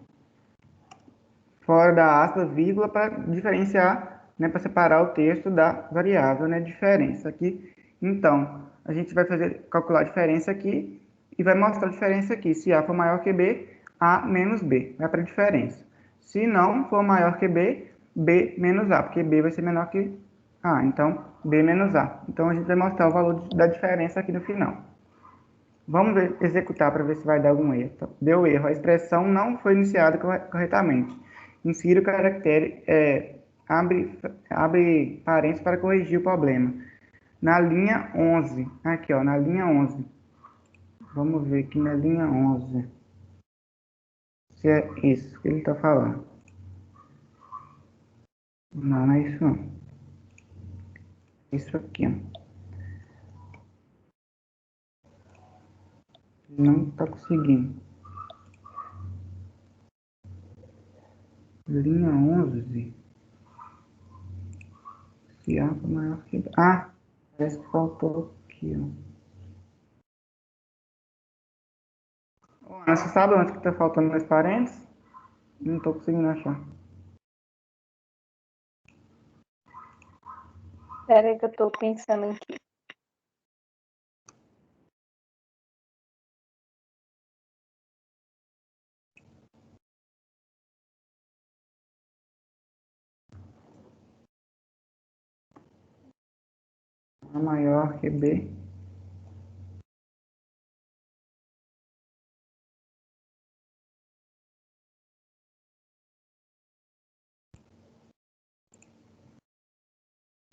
fora da aspa, vírgula, para diferenciar, né, para separar o texto da variável, né, diferença aqui. Então, a gente vai calcular a diferença aqui e vai mostrar a diferença aqui. Se A for maior que B, A menos B, vai para a diferença. Se não for maior que B, B menos A, porque B vai ser menor que A, então B menos A. Então, a gente vai mostrar o valor da diferença aqui no final. Vamos executar para ver se vai dar algum erro. Então, deu erro. A expressão não foi iniciada corretamente. Insira o caractere, abre parênteses para corrigir o problema. Na linha 11. Aqui, ó, na linha 11. Vamos ver aqui na linha 11. Se é isso que ele está falando. Não, não é isso não. Isso aqui, ó. Não está conseguindo. Linha 11. Se A for maior que... parece que faltou aqui, ó. Ana, você sabe onde que está faltando mais parênteses? Não estou conseguindo achar. Espera aí que eu tô pensando aqui. A maior que B.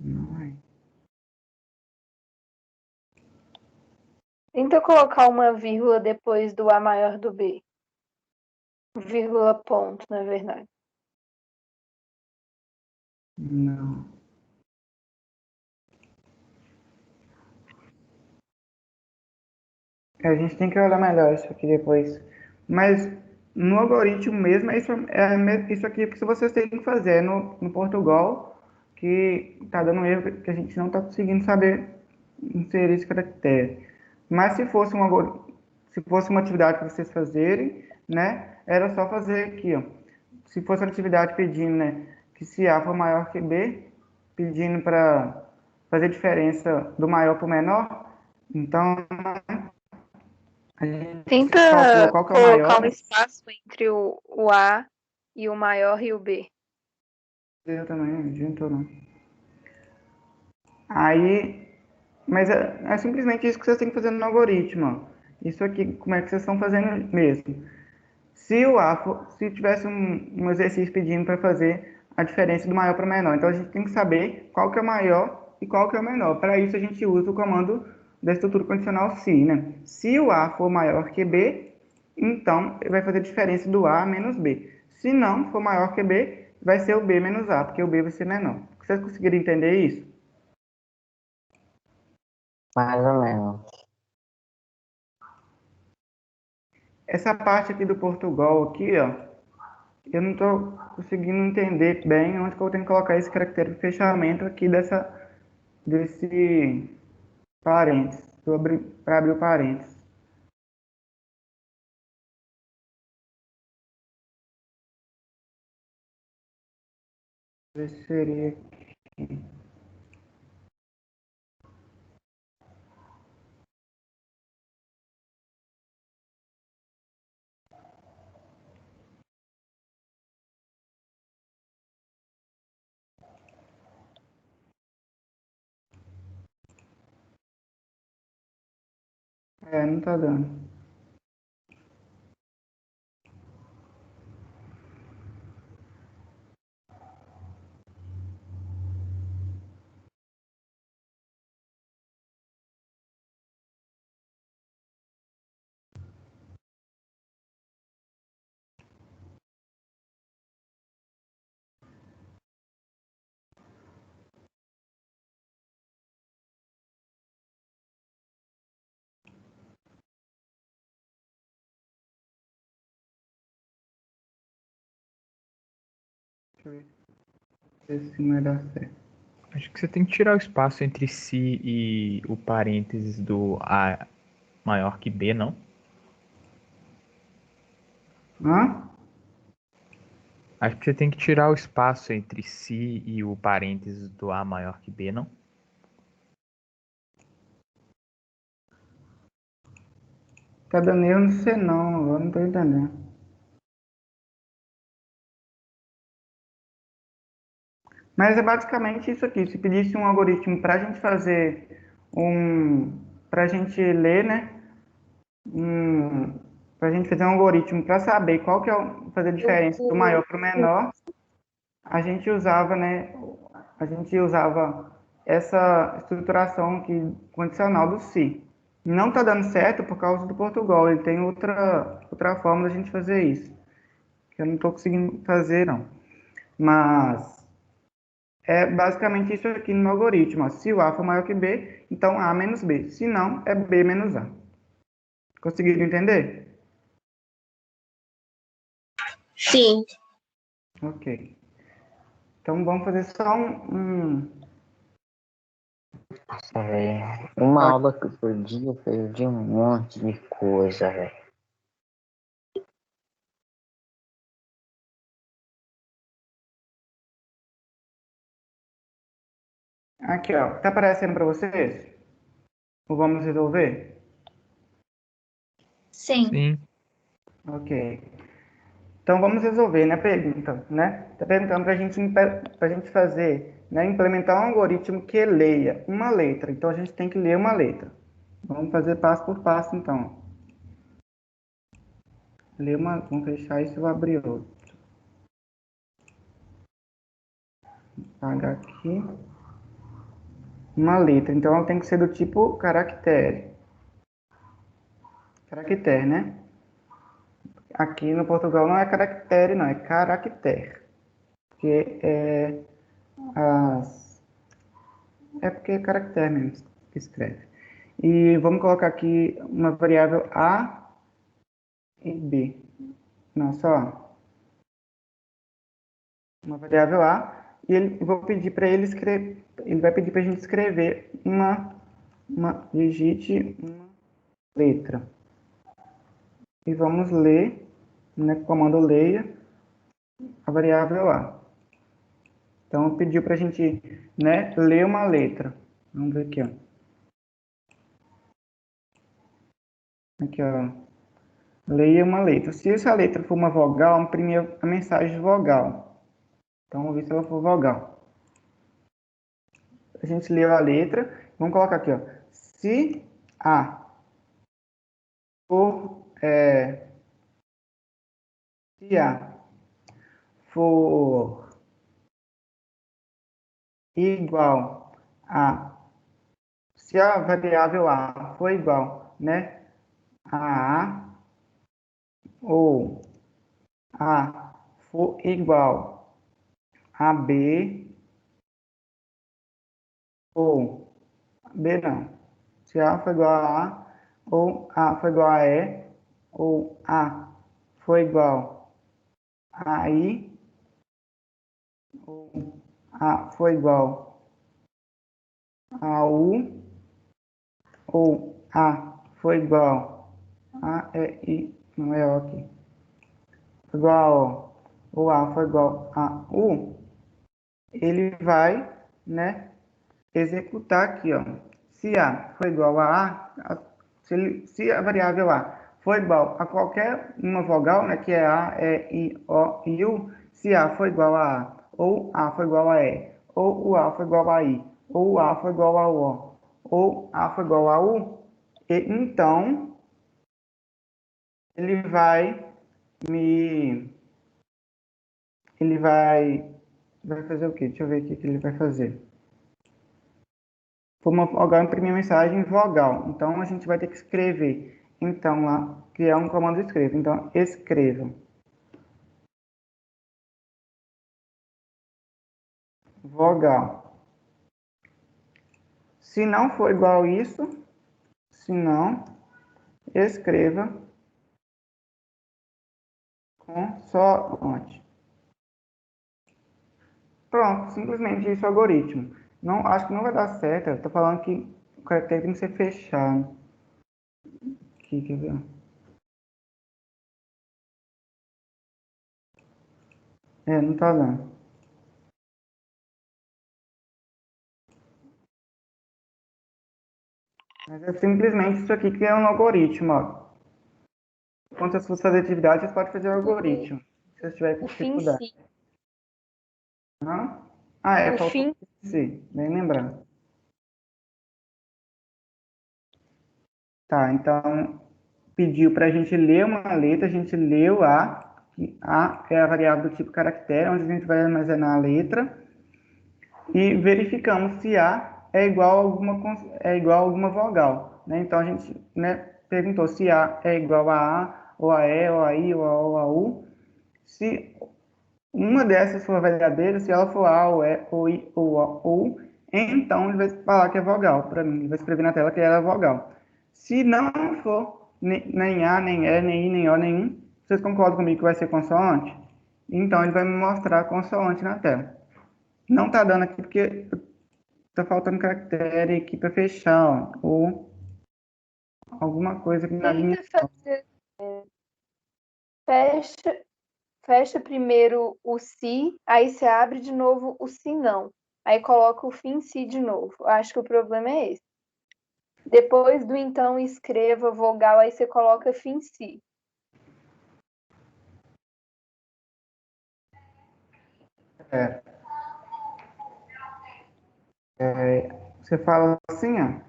Não é. Tenta colocar uma vírgula depois do A maior do B. Vírgula ponto, na verdade. Não. A gente tem que olhar melhor isso aqui depois. Mas no algoritmo mesmo, isso aqui que vocês têm que fazer. É no Portugal que está dando erro, que a gente não está conseguindo saber inserir esse caractere. Mas se fosse se fosse uma atividade para vocês fazerem, né, era só fazer aqui, ó. Se fosse uma atividade pedindo, né, que se A for maior que B, pedindo para fazer diferença do maior para o menor, então a gente calcula Tenta qual que é o colocar maior, um né? espaço entre o A e o maior e o B. Eu também, não adiantou não. Aí, mas é simplesmente isso que vocês têm que fazer no algoritmo, ó. Isso aqui, como é que vocês estão fazendo mesmo? Se tivesse um exercício pedindo para fazer a diferença do maior para o menor, então a gente tem que saber qual que é o maior e qual que é o menor. Para isso a gente usa o comando da estrutura condicional se, né? Se o A for maior que B, então ele vai fazer diferença do A menos B. Se não for maior que B, vai ser o B menos A, porque o B vai ser menor. Vocês conseguiram entender isso? Mais ou menos. Essa parte aqui do Portugal aqui, ó, eu não estou conseguindo entender bem onde que eu tenho que colocar esse caractere de fechamento aqui desse parênteses, para abrir o parênteses. Ver se seria aqui. Não tá dando. Deixa eu ver se vai dar certo. Acho que você tem que tirar o espaço entre si e o parênteses do A maior que B, não? Hã? Acho que você tem que tirar o espaço entre si e o parênteses do A maior que B, não? Tá dando erro no C não, agora não tô entendendo. Mas é basicamente isso aqui. Se pedisse um algoritmo para a gente fazer para a gente ler, né? Para a gente fazer um algoritmo para saber qual que é fazer a diferença do maior para o menor, a gente usava, né? A gente usava essa estruturação aqui condicional do se. Não está dando certo por causa do Portugal. Ele tem outra forma da gente fazer isso. Que eu não estou conseguindo fazer, não. Mas é basicamente isso aqui no algoritmo. Ó. Se o A for maior que B, então A menos B. Se não, é B menos A. Conseguiram entender? Sim. Ok. Então vamos fazer só Nossa, velho. Uma aula que eu perdi um monte de coisa, velho. Aqui, ó. Tá aparecendo para vocês? Ou vamos resolver? Sim. Sim. Ok. Então vamos resolver, né, pergunta, né? Tá perguntando para gente fazer, né, implementar um algoritmo que leia uma letra. Então a gente tem que ler uma letra. Vamos fazer passo por passo, então. Vamos fechar isso e vou abrir outro. Apagar aqui. Uma letra. Então ela tem que ser do tipo caractere. Caractere, né? Aqui no Portugal não é caractere, não, é caractere. Porque é porque é caractere mesmo que escreve. E vamos colocar aqui uma variável A e B. Não, só uma variável A. E vou pedir para ele escrever, ele vai pedir para a gente escrever digite uma letra. E vamos ler, né, com o comando leia, a variável A. Então, pediu para a gente, né, ler uma letra. Vamos ver aqui, ó. Aqui, ó. Leia uma letra. Se essa letra for uma vogal, imprimir a mensagem vogal. Então, vamos ver se ela for vogal. A gente leu a letra. Vamos colocar aqui, ó. Se A for, se A for igual a, se a variável A for igual, né, a A, ou A for igual a B, ou B não, se A for igual a A, ou A for igual a E, ou A for igual a I, ou A for igual a U, ou A for igual a E, I, não é O aqui, igual, ou A for igual a U, ele vai, né, executar aqui, ó. Se A for igual se a variável A for igual a qualquer uma vogal, né, que é A, E, I, O e U, se A for igual a A, ou A for igual a E, ou o A for igual a I, ou o A for igual a O, ou A for igual a U, então ele vai me... ele vai fazer o quê? Deixa eu ver aqui o que ele vai fazer. For uma vogal, imprimir mensagem vogal. Então, a gente vai ter que escrever. Então, lá, criar um comando escreva. Então, escreva. Vogal. Se não for igual isso, se não, escreva consoante. Pronto, simplesmente isso é o algoritmo. Não, acho que não vai dar certo. Eu tô falando que o caractere tem que ser fechado. Aqui, quer ver? Não tá dando. Mas é simplesmente isso aqui que é um algoritmo, ó. Quando vocês forem fazer atividade, vocês podem fazer o algoritmo. Se vocês tiverem O fim dificuldade. sim. Hã? O Faltou fim sim, bem lembrando. Tá, então pediu para a gente ler uma letra, a gente leu A, que A é a variável do tipo caractere, onde a gente vai armazenar a letra, e verificamos se A é igual a alguma vogal, né? Então a gente, né, perguntou se A é igual a A, ou a E, ou a I, ou a O, ou a U. Se uma dessas for verdadeira, se ela for A, ou E, ou I, ou A, ou, então ele vai falar que é vogal para mim, ele vai escrever na tela que ela é vogal. Se não for nem A, nem E, nem I, nem O, nenhum, vocês concordam comigo que vai ser consoante? Então ele vai me mostrar a consoante na tela. Não está dando aqui porque está faltando caractere aqui para fechar, ó, ou alguma coisa aqui na linha. tenta fazer. Fecha, fecha primeiro o se, aí você abre de novo o se não. Aí coloca o fim si de novo. Acho que o problema é esse. Depois do então escreva vogal, aí você coloca fim si. Você fala assim, ó.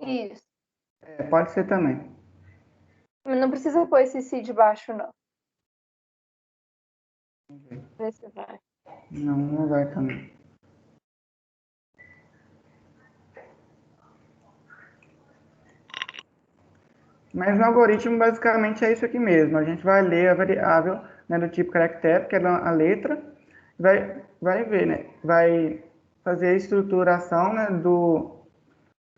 Isso. Pode ser também. Mas não precisa pôr esse si de baixo, não. Vê se vai. Não, não vai também. Mas no algoritmo, basicamente, é isso aqui mesmo. A gente vai ler a variável, né, do tipo caractere, que é a letra, vai ver, né? Vai fazer a estruturação, né,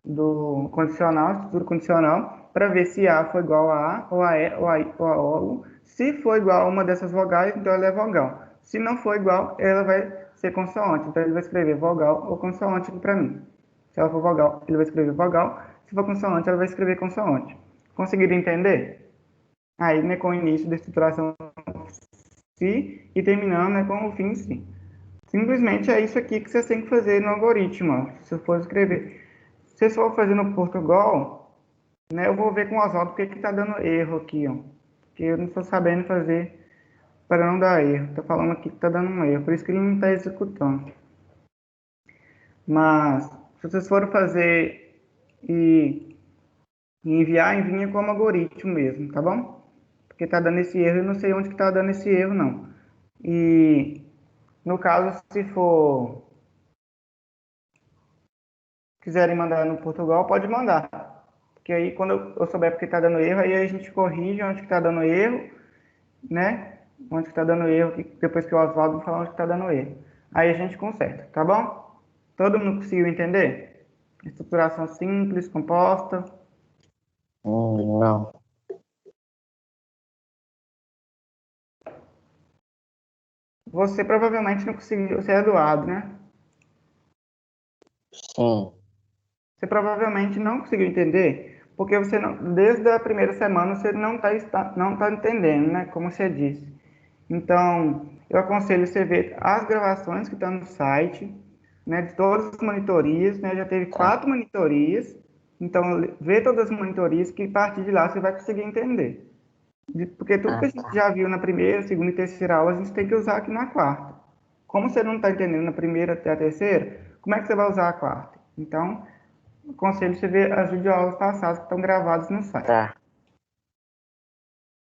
do condicional, estrutura condicional, para ver se A for igual a A, ou a E, ou a I, ou a O. Se for igual a uma dessas vogais, então ela é vogal. Se não for igual, ela vai ser consoante. Então ele vai escrever vogal ou consoante aqui para mim. Se ela for vogal, ele vai escrever vogal. Se for consoante, ela vai escrever consoante. Conseguiram entender? Aí, né, com o início da estruturação si e terminando, né, com o fim si. Simplesmente é isso aqui que vocês têm que fazer no algoritmo. Ó. Se eu for escrever. Se vocês for fazer no Portugal, né, eu vou ver com o Oswaldo porque que está dando erro aqui, ó. Porque eu não estou sabendo fazer para não dar erro. Está falando aqui que está dando um erro, por isso que ele não está executando. Mas, se vocês forem fazer e enviar, envia como algoritmo mesmo, tá bom? Porque está dando esse erro, eu não sei onde que está dando esse erro, não. E, no caso, se for quiserem mandar no Portugal, pode mandar. Porque aí, quando eu souber porque está dando erro, aí a gente corrige onde que está dando erro, né? Onde que está dando erro, depois que o Oswaldo falar onde que está dando erro. Aí a gente conserta, tá bom? Todo mundo conseguiu entender? Estruturação simples, composta. Não. Você provavelmente não conseguiu, você é Eduardo, né? Sim. Você provavelmente não conseguiu entender, porque você não, desde a primeira semana você não tá entendendo, né? Como você disse. Então, eu aconselho você ver as gravações que estão no site, né? De todas as monitorias, né? Já teve 4 monitorias. Então, vê todas as monitorias que a partir de lá você vai conseguir entender. Porque tudo que a gente já viu na primeira, segunda e terceira aula, a gente tem que usar aqui na quarta. Como você não está entendendo na primeira até a terceira, como é que você vai usar a quarta? Então, aconselho você ver as videoaulas passadas que estão gravadas no site. Tá.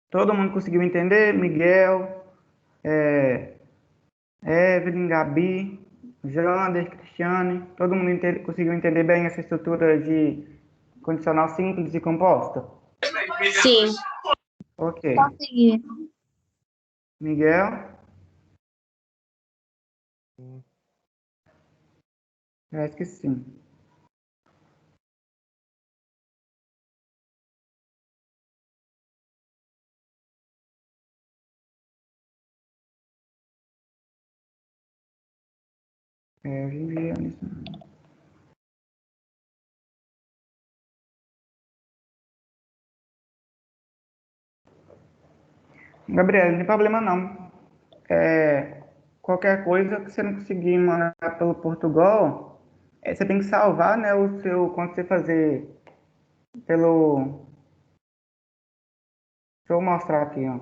Todo mundo conseguiu entender? Miguel, Evelyn, Gabi, Jander, Cristiane, todo mundo conseguiu entender bem essa estrutura de condicional simples e composta? Sim. Ok. Consegui. Miguel? Acho que sim. Viviane. Gabriel, não tem problema não. Qualquer coisa que você não conseguir mandar pelo Portugal, você tem que salvar, né, o seu, quando você fazer pelo... Deixa eu mostrar aqui, ó.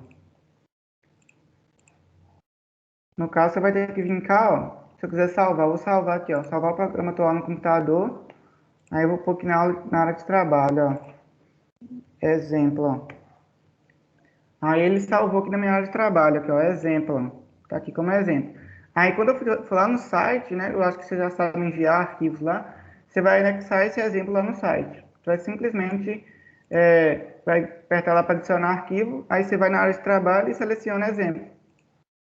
No caso, você vai ter que vir cá, ó. Se eu quiser salvar, eu vou salvar aqui, ó. Salvar o programa atual no computador. Aí eu vou pôr aqui na área de trabalho, ó. Exemplo, ó. Aí ele salvou aqui na minha área de trabalho, aqui, ó. Exemplo, ó. Tá aqui como exemplo. Aí quando eu for lá no site, né? Eu acho que você já sabe enviar arquivos lá. Você vai anexar esse exemplo lá no site. Você vai simplesmente vai apertar lá para adicionar arquivo. Aí você vai na área de trabalho e seleciona exemplo.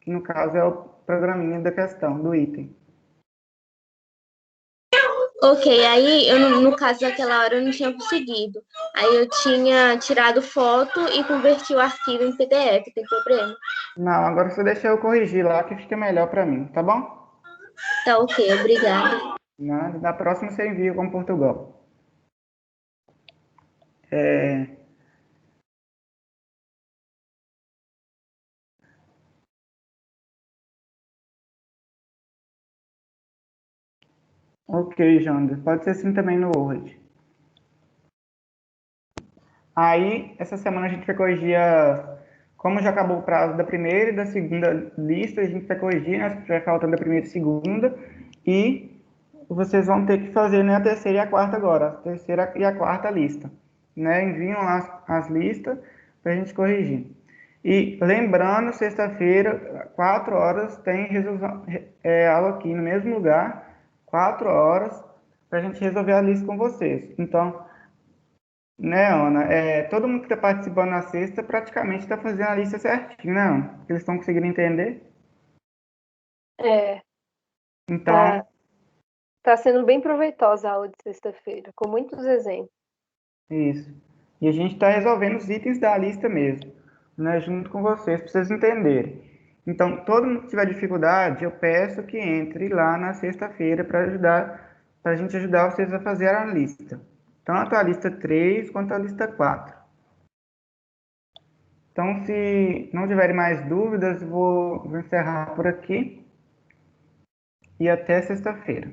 Que no caso é o programinha da questão, do item. Ok, aí eu, no caso daquela hora, eu não tinha conseguido. Aí eu tinha tirado foto e converti o arquivo em PDF, tem problema? Não, agora você deixa eu corrigir lá que fica melhor para mim, tá bom? Tá ok, obrigada. Na próxima você envia com Portugal. Ok, Jander. Pode ser assim também no Word. Aí, essa semana a gente vai corrigir como já acabou o prazo da primeira e da segunda lista, a gente vai corrigir, né? Vai faltando a primeira e segunda. E vocês vão ter que fazer, né, a terceira e a quarta agora. A terceira e a quarta lista. Né? Enviam lá as listas para a gente corrigir. E lembrando, sexta-feira, 4 horas, tem aula aqui no mesmo lugar, 4 horas, para a gente resolver a lista com vocês. Então, né, Ana? Todo mundo que está participando na sexta praticamente está fazendo a lista certinho, né, Ana? Eles estão conseguindo entender? É, Então, tá. Tá sendo bem proveitosa a aula de sexta-feira, com muitos exemplos. Isso. E a gente está resolvendo os itens da lista mesmo, né, junto com vocês, para vocês entenderem. Então, todo mundo que tiver dificuldade, eu peço que entre lá na sexta-feira para a gente ajudar vocês a fazer a lista. Tanto a lista 3 quanto a lista 4. Então, se não tiverem mais dúvidas, vou encerrar por aqui. E até sexta-feira.